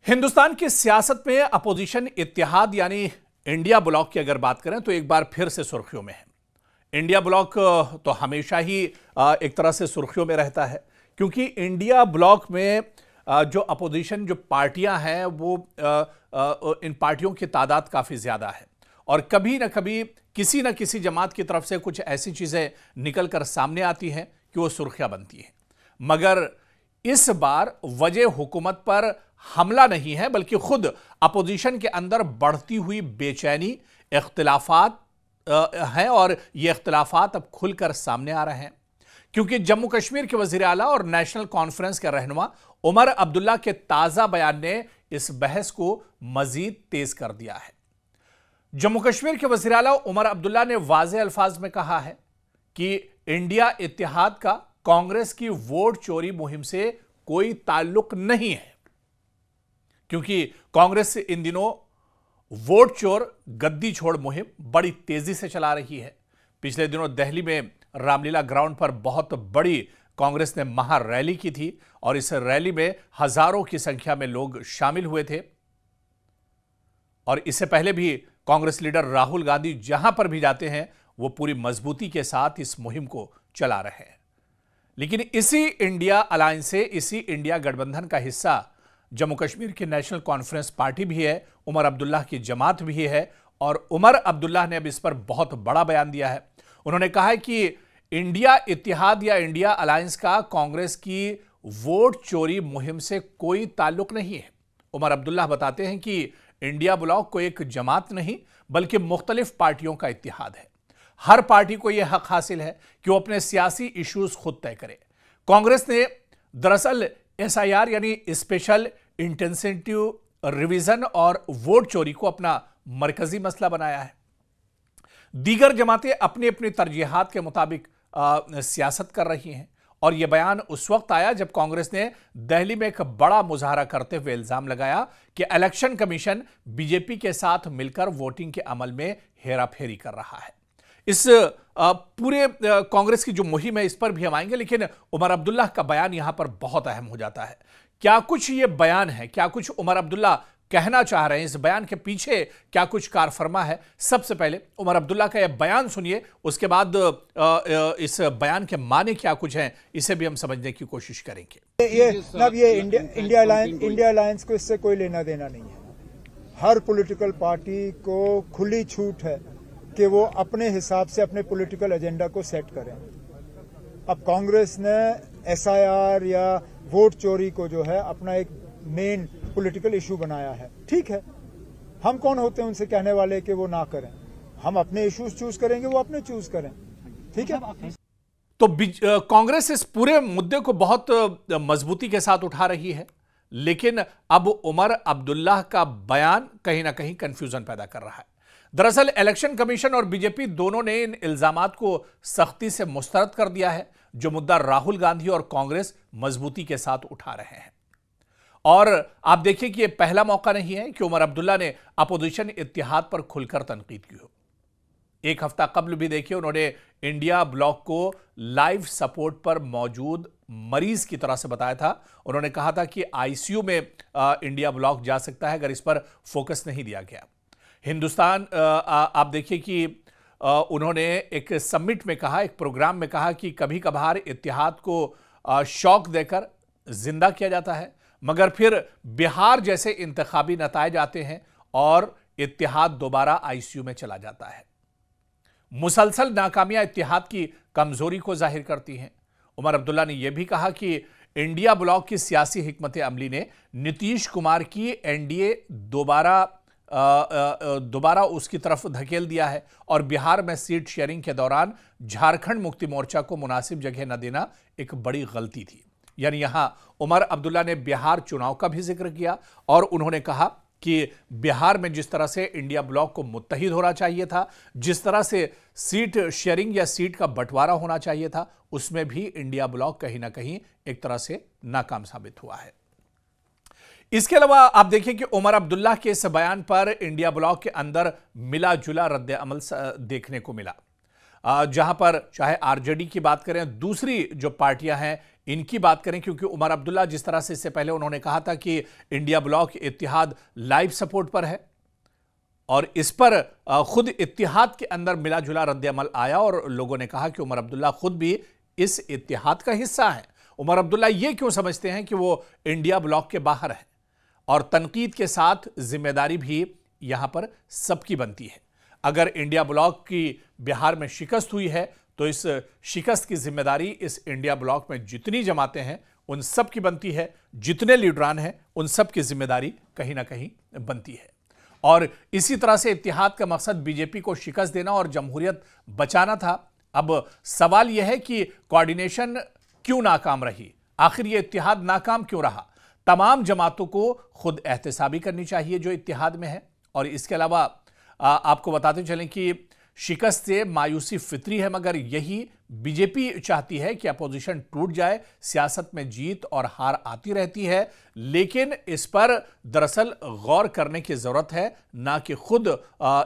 हिंदुस्तान की सियासत में अपोजिशन इत्तेहाद यानी इंडिया ब्लॉक की अगर बात करें तो एक बार फिर से सुर्खियों में है। इंडिया ब्लॉक तो हमेशा ही एक तरह से सुर्खियों में रहता है, क्योंकि इंडिया ब्लॉक में जो अपोजिशन जो पार्टियां हैं वो इन पार्टियों की तादाद काफ़ी ज़्यादा है और कभी ना कभी किसी न किसी जमात की तरफ से कुछ ऐसी चीज़ें निकल कर सामने आती हैं कि वो सुर्खियां बनती हैं। मगर इस बार वजह हुकूमत पर हमला नहीं है, बल्कि खुद अपोजिशन के अंदर बढ़ती हुई बेचैनी, इख्तिलाफात हैं और ये इख्तिलाफात अब खुलकर सामने आ रहे हैं, क्योंकि जम्मू कश्मीर के वज़ीर आला और नेशनल कॉन्फ्रेंस के रहनुमा उमर अब्दुल्ला के ताज़ा बयान ने इस बहस को मजीद तेज कर दिया है। जम्मू कश्मीर के वज़ीर आला उमर अब्दुल्ला ने वाज़ेह अल्फाज में कहा है कि इंडिया इत्तेहाद का कांग्रेस की वोट चोरी मुहिम से कोई ताल्लुक नहीं है, क्योंकि कांग्रेस इन दिनों वोट चोर गद्दी छोड़ मुहिम बड़ी तेजी से चला रही है। पिछले दिनों दिल्ली में रामलीला ग्राउंड पर बहुत बड़ी कांग्रेस ने महा रैली की थी और इस रैली में हजारों की संख्या में लोग शामिल हुए थे और इससे पहले भी कांग्रेस लीडर राहुल गांधी जहां पर भी जाते हैं वो पूरी मजबूती के साथ इस मुहिम को चला रहे हैं। लेकिन इसी इंडिया अलायंस से, इसी इंडिया गठबंधन का हिस्सा जम्मू कश्मीर की नेशनल कॉन्फ्रेंस पार्टी भी है, उमर अब्दुल्ला की जमात भी है और उमर अब्दुल्ला ने अब इस पर बहुत बड़ा बयान दिया है। उन्होंने कहा है कि इंडिया इत्तेहाद या इंडिया अलायंस का कांग्रेस की वोट चोरी मुहिम से कोई ताल्लुक नहीं है। उमर अब्दुल्ला बताते हैं कि इंडिया ब्लॉक को एक जमात नहीं बल्कि मुख्तलिफ पार्टियों का इत्तेहाद है। हर पार्टी को यह हक हासिल है कि वो अपने सियासी इश्यूज खुद तय करे। कांग्रेस ने दरअसल SIR यानी स्पेशल इंटेंसिव रिवीजन और वोट चोरी को अपना मरकजी मसला बनाया है। दीगर जमातें अपनी अपनी तरजीहात के मुताबिक सियासत कर रही हैं और यह बयान उस वक्त आया जब कांग्रेस ने दिल्ली में एक बड़ा मुजाहरा करते हुए इल्जाम लगाया कि इलेक्शन कमीशन बीजेपी के साथ मिलकर वोटिंग के अमल में हेराफेरी कर रहा है। इस पूरे कांग्रेस की जो मुहिम है इस पर भी हम आएंगे, लेकिन उमर अब्दुल्ला का बयान यहां पर बहुत अहम हो जाता है। क्या कुछ ये बयान है, क्या कुछ उमर अब्दुल्ला कहना चाह रहे हैं, इस बयान के पीछे क्या कुछ कारफरमा है? सबसे पहले उमर अब्दुल्ला का यह बयान सुनिए, उसके बाद इस बयान के माने क्या कुछ हैं इसे भी हम समझने की कोशिश करेंगे। ये इंडिया अलायंस को इससे कोई लेना देना नहीं है। हर पॉलिटिकल पार्टी को खुली छूट है कि वो अपने हिसाब से अपने पॉलिटिकल एजेंडा को सेट करें। अब कांग्रेस ने SIR या वोट चोरी को जो है अपना एक मेन पॉलिटिकल इशू बनाया है। ठीक है, हम कौन होते हैं उनसे कहने वाले कि वो ना करें। हम अपने इश्यूज चूज करेंगे, वो अपने चूज करें। ठीक है। तो कांग्रेस इस पूरे मुद्दे को बहुत मजबूती के साथ उठा रही है, लेकिन अब उमर अब्दुल्ला का बयान कहीं ना कहीं कंफ्यूजन पैदा कर रहा है। दरअसल इलेक्शन कमीशन और बीजेपी दोनों ने इन इल्जामात को सख्ती से मुस्तरद कर दिया है, जो मुद्दा राहुल गांधी और कांग्रेस मजबूती के साथ उठा रहे हैं। और आप देखिए कि यह पहला मौका नहीं है कि उमर अब्दुल्ला ने अपोजिशन इत्तेहाद पर खुलकर तनकीद की हो। एक हफ्ता कबल भी देखिए उन्होंने इंडिया ब्लॉक को लाइव सपोर्ट पर मौजूद मरीज की तरह से बताया था। उन्होंने कहा था कि ICU में इंडिया ब्लॉक जा सकता है अगर इस पर फोकस नहीं दिया गया। हिंदुस्तान आप देखिए कि उन्होंने एक समिट में कहा, एक प्रोग्राम में कहा कि कभी कभार इत्तेहाद को शौक देकर जिंदा किया जाता है, मगर फिर बिहार जैसे इंतखाबी नतायज आते हैं और इत्तेहाद दोबारा ICU में चला जाता है। मुसलसल नाकामियां इत्तेहाद की कमजोरी को जाहिर करती हैं। उमर अब्दुल्ला ने यह भी कहा कि इंडिया ब्लॉक की सियासी हिकमत अमली ने नीतीश कुमार की NDA दोबारा उसकी तरफ धकेल दिया है और बिहार में सीट शेयरिंग के दौरान झारखंड मुक्ति मोर्चा को मुनासिब जगह न देना एक बड़ी गलती थी। यानी यहां उमर अब्दुल्ला ने बिहार चुनाव का भी जिक्र किया और उन्होंने कहा कि बिहार में जिस तरह से इंडिया ब्लॉक को मुत्तहिद होना चाहिए था, जिस तरह से सीट शेयरिंग या सीट का बंटवारा होना चाहिए था, उसमें भी इंडिया ब्लॉक कहीं ना कहीं एक तरह से नाकाम साबित हुआ है। इसके अलावा आप देखिए कि उमर अब्दुल्ला के इस बयान पर इंडिया ब्लॉक के अंदर मिला जुला रद्द अमल देखने को मिला, जहां पर चाहे RJD की बात करें, दूसरी जो पार्टियां हैं इनकी बात करें, क्योंकि उमर अब्दुल्ला जिस तरह से इससे पहले उन्होंने कहा था कि इंडिया ब्लॉक इत्तेहाद लाइव सपोर्ट पर है और इस पर खुद इत्तेहाद के अंदर मिला जुला रद्द-ए-अमल आया और लोगों ने कहा कि उमर अब्दुल्ला खुद भी इस इत्तेहाद का हिस्सा है। उमर अब्दुल्ला ये क्यों समझते हैं कि वो इंडिया ब्लॉक के बाहर है और तनकीद के साथ जिम्मेदारी भी यहां पर सबकी बनती है। अगर इंडिया ब्लॉक की बिहार में शिकस्त हुई है तो इस शिकस्त की जिम्मेदारी इस इंडिया ब्लॉक में जितनी जमातें हैं उन सब की बनती है, जितने लीडरान हैं उन सब की जिम्मेदारी कहीं ना कहीं बनती है। और इसी तरह से इत्तेहाद का मकसद बीजेपी को शिकस्त देना और जमहूरियत बचाना था। अब सवाल यह है कि कोऑर्डिनेशन क्यों नाकाम रही, आखिर यह इत्तेहाद नाकाम क्यों रहा। तमाम जमातों को खुद एहतसाबी करनी चाहिए जो इत्तेहाद में है। और इसके अलावा आपको बताते चलें कि शिकस्त से मायूसी फितरी है, मगर यही बीजेपी चाहती है कि अपोजिशन टूट जाए। सियासत में जीत और हार आती रहती है, लेकिन इस पर दरअसल गौर करने की जरूरत है, ना कि खुद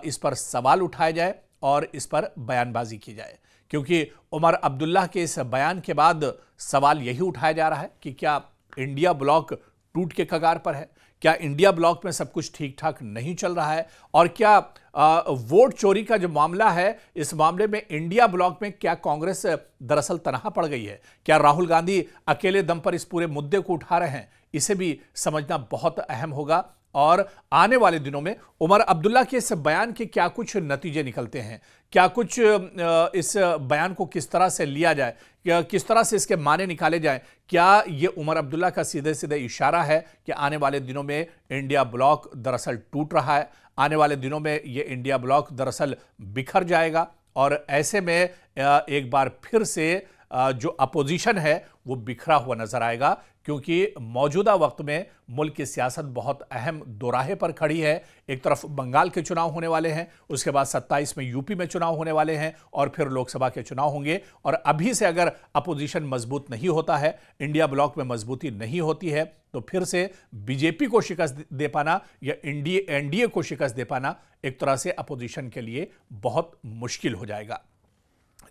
इस पर सवाल उठाया जाए और इस पर बयानबाजी की जाए। क्योंकि उमर अब्दुल्ला के इस बयान के बाद सवाल यही उठाया जा रहा है कि क्या इंडिया ब्लॉक टूट के कगार पर है, क्या इंडिया ब्लॉक में सब कुछ ठीक ठाक नहीं चल रहा है, और क्या वोट चोरी का जो मामला है इस मामले में इंडिया ब्लॉक में क्या कांग्रेस दरअसल तनहा पड़ गई है, क्या राहुल गांधी अकेले दम पर इस पूरे मुद्दे को उठा रहे हैं, इसे भी समझना बहुत अहम होगा। और आने वाले दिनों में उमर अब्दुल्ला के इस बयान के क्या कुछ नतीजे निकलते हैं, क्या कुछ इस बयान को किस तरह से लिया जाए, किस तरह से इसके माने निकाले जाए, क्या ये उमर अब्दुल्ला का सीधे सीधे इशारा है कि आने वाले दिनों में इंडिया ब्लॉक दरअसल टूट रहा है, आने वाले दिनों में ये इंडिया ब्लॉक दरअसल बिखर जाएगा और ऐसे में एक बार फिर से जो अपोजिशन है वो बिखरा हुआ नजर आएगा। क्योंकि मौजूदा वक्त में मुल्क की सियासत बहुत अहम दोराहे पर खड़ी है। एक तरफ बंगाल के चुनाव होने वाले हैं, उसके बाद 27 में यूपी में चुनाव होने वाले हैं और फिर लोकसभा के चुनाव होंगे। और अभी से अगर अपोजिशन मजबूत नहीं होता है, इंडिया ब्लॉक में मजबूती नहीं होती है, तो फिर से बीजेपी को शिकस्त दे पाना या एनडीए को शिकस्त दे पाना एक तरह से अपोजिशन के लिए बहुत मुश्किल हो जाएगा।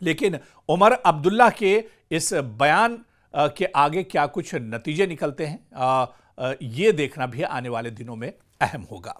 लेकिन उमर अब्दुल्ला के इस बयान के आगे क्या कुछ नतीजे निकलते हैं, ये देखना भी आने वाले दिनों में अहम होगा।